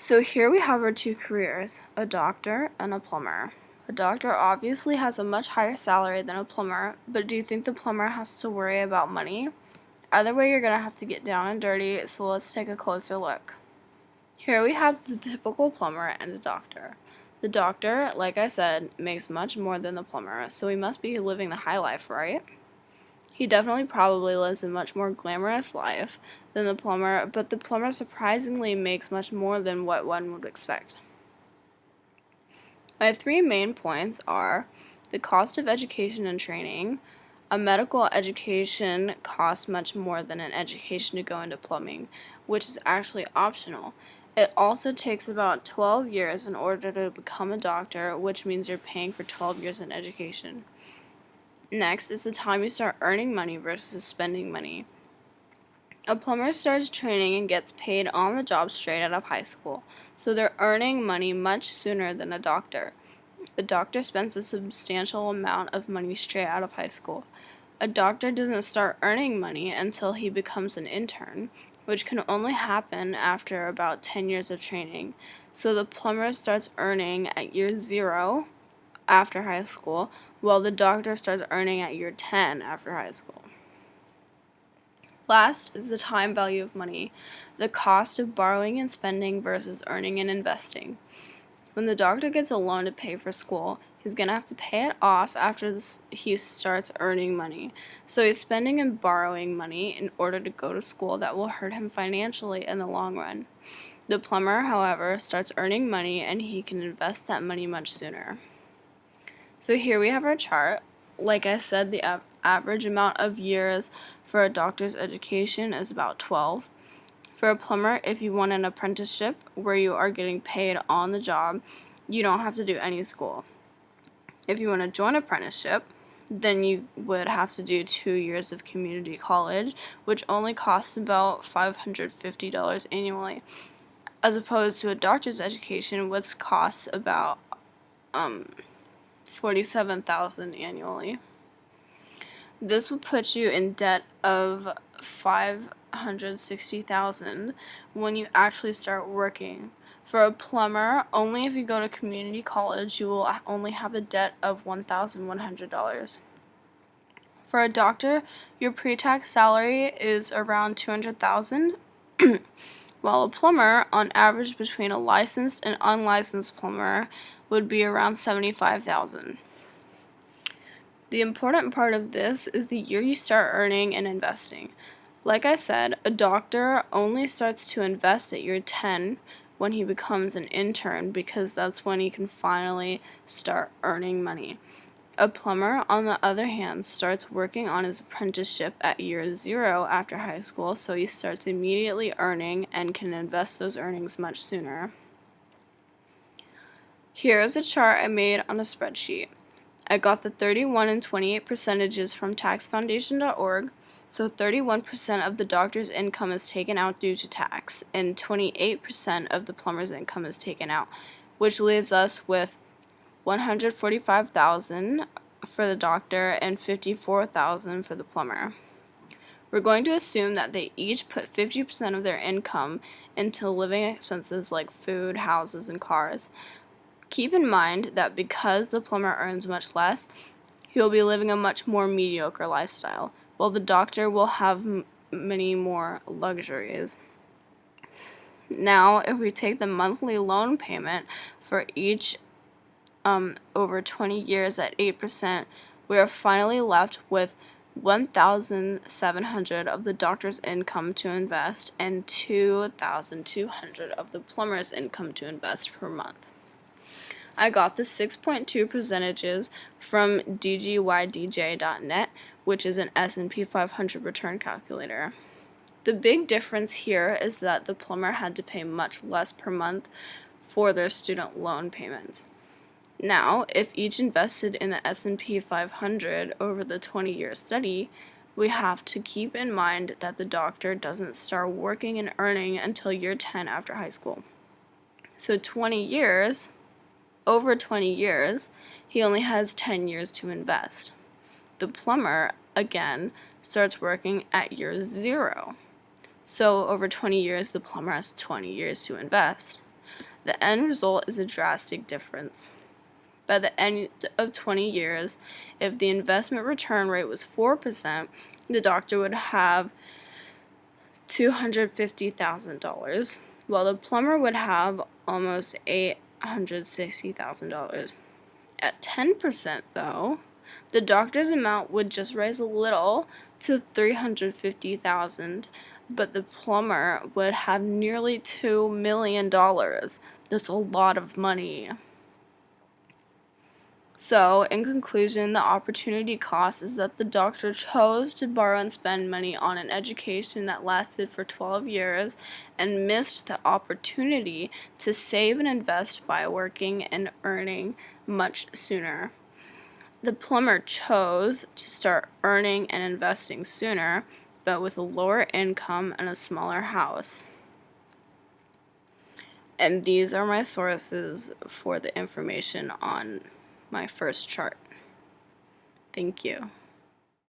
So here we have our two careers, a doctor and a plumber. A doctor obviously has a much higher salary than a plumber, but do you think the plumber has to worry about money? Either way, you're going to have to get down and dirty, so let's take a closer look. Here we have the typical plumber and a doctor. The doctor, like I said, makes much more than the plumber, so he must be living the high life, right? He definitely probably lives a much more glamorous life than the plumber, but the plumber surprisingly makes much more than what one would expect. My three main points are the cost of education and training. A medical education costs much more than an education to go into plumbing, which is actually optional. It also takes about 12 years in order to become a doctor, which means you're paying for 12 years in education. Next is the time you start earning money versus spending money. A plumber starts training and gets paid on the job straight out of high school, so they're earning money much sooner than a doctor. A doctor spends a substantial amount of money straight out of high school. A doctor doesn't start earning money until he becomes an intern, which can only happen after about 10 years of training. So the plumber starts earning at year 0 after high school, while the doctor starts earning at year 10 after high school. Last is the time value of money, the cost of borrowing and spending versus earning and investing. When the doctor gets a loan to pay for school, he's going to have to pay it off after he starts earning money. So he's spending and borrowing money in order to go to school that will hurt him financially in the long run. The plumber, however, starts earning money and he can invest that money much sooner. So here we have our chart. Like I said, the average amount of years for a doctor's education is about 12. For a plumber, if you want an apprenticeship where you are getting paid on the job, you don't have to do any school. If you want to join apprenticeship, then you would have to do 2 years of community college, which only costs about $550 annually, as opposed to a doctor's education, which costs about $47,000 annually. This would put you in debt of $560,000 when you actually start working. For a plumber, only if you go to community college, you will only have a debt of $1,100. For a doctor, your pre-tax salary is around $200,000, while a plumber, on average between a licensed and unlicensed plumber, would be around $75,000. The important part of this is the year you start earning and investing. Like I said, a doctor only starts to invest at year 10 when he becomes an intern, because that's when he can finally start earning money. A plumber, on the other hand, starts working on his apprenticeship at year 0 after high school, so he starts immediately earning and can invest those earnings much sooner. Here is a chart I made on a spreadsheet. I got the 31 and 28 percentages from taxfoundation.org, so 31% of the doctor's income is taken out due to tax, and 28% of the plumber's income is taken out, which leaves us with $145,000 for the doctor and $54,000 for the plumber. We're going to assume that they each put 50% of their income into living expenses like food, houses, and cars. Keep in mind that because the plumber earns much less, he will be living a much more mediocre lifestyle, while the doctor will have many more luxuries. Now, if we take the monthly loan payment for each over 20 years at 8%, we are finally left with $1,700 of the doctor's income to invest and $2,200 of the plumber's income to invest per month. I got the 6.2 percentages from dgydj.net, which is an S&P 500 return calculator. The big difference here is that the plumber had to pay much less per month for their student loan payments. Now, if each invested in the S&P 500 over the 20-year study, we have to keep in mind that the doctor doesn't start working and earning until year 10 after high school. So over 20 years, he only has 10 years to invest. The plumber, again, starts working at year 0. So over 20 years, the plumber has 20 years to invest. The end result is a drastic difference. By the end of 20 years, if the investment return rate was 4%, the doctor would have $250,000, while the plumber would have almost $860,000. At 10%, though, the doctor's amount would just rise a little to $350,000, but the plumber would have nearly $2 million. That's a lot of money. So, in conclusion, the opportunity cost is that the doctor chose to borrow and spend money on an education that lasted for 12 years and missed the opportunity to save and invest by working and earning much sooner. The plumber chose to start earning and investing sooner, but with a lower income and a smaller house. And these are my sources for the information on my first chart. Thank you.